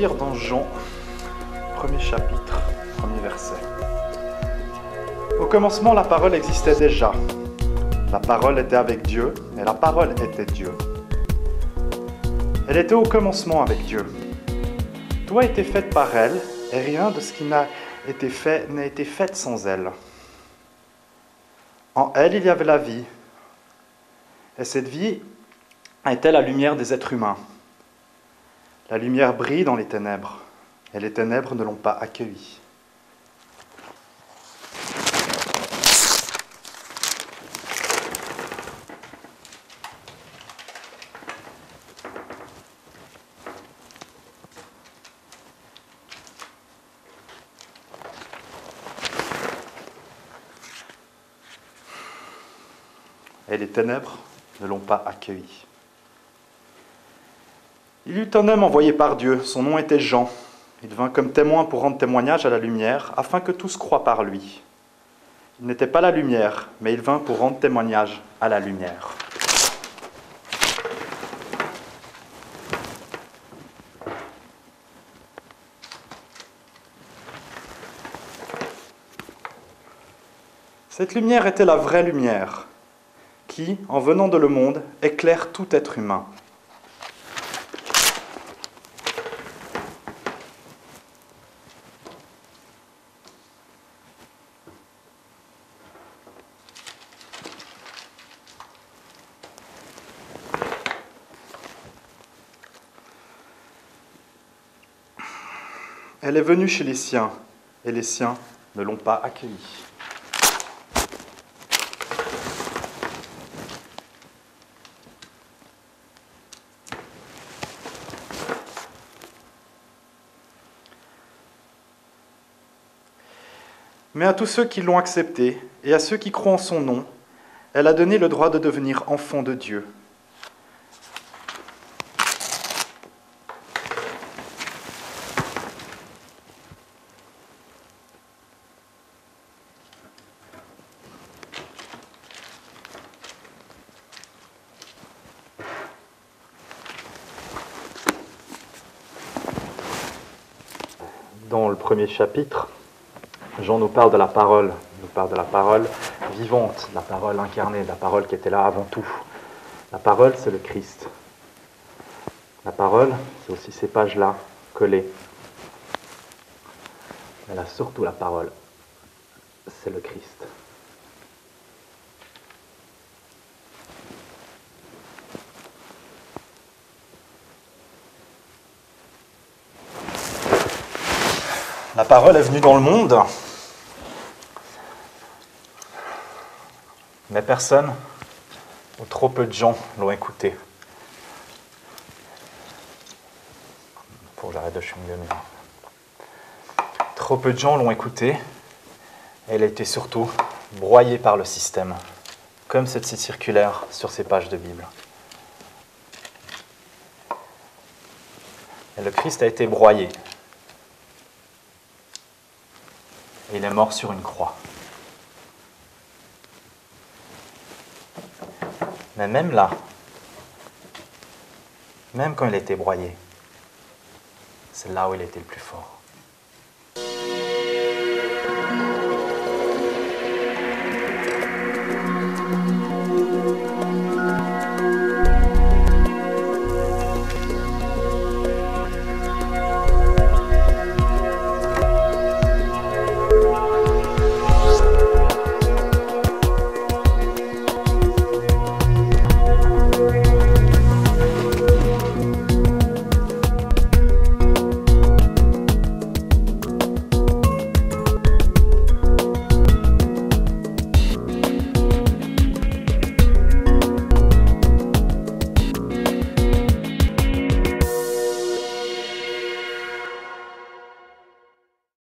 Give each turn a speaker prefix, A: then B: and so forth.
A: lire dans Jean, premier chapitre, premier verset. Au commencement, la parole existait déjà. La parole était avec Dieu, et la parole était Dieu. Elle était au commencement avec Dieu. Tout a été fait par elle, et rien de ce qui n'a été fait sans elle. En elle, il y avait la vie, et cette vie était la lumière des êtres humains. La lumière brille dans les ténèbres, et les ténèbres ne l'ont pas accueillie. Et les ténèbres ne l'ont pas accueilli. Il y eut un homme envoyé par Dieu, son nom était Jean. Il vint comme témoin pour rendre témoignage à la lumière, afin que tous croient par lui. Il n'était pas la lumière, mais il vint pour rendre témoignage à la lumière. Cette lumière était la vraie lumière, qui, en venant de le monde, éclaire tout être humain. Elle est venue chez les siens, et les siens ne l'ont pas accueillie. Mais à tous ceux qui l'ont accepté, et à ceux qui croient en son nom, elle a donné le droit de devenir enfants de Dieu. Dans le premier chapitre, Jean nous parle de la parole, vivante, la parole incarnée, la parole qui était là avant tout. La parole, c'est le Christ. La parole, c'est aussi ces pages-là, collées. Mais là, surtout la parole, c'est le Christ. La parole est venue dans le monde, mais personne, ou trop peu de gens, l'ont écoutée. Faut que j'arrête de chewing-gum. Trop peu de gens l'ont écoutée, et elle a été surtout broyée par le système, comme cette scie circulaire sur ces pages de Bible. Et le Christ a été broyé. Et il est mort sur une croix. Mais même là, même quand il était broyé, c'est là où il était le plus fort.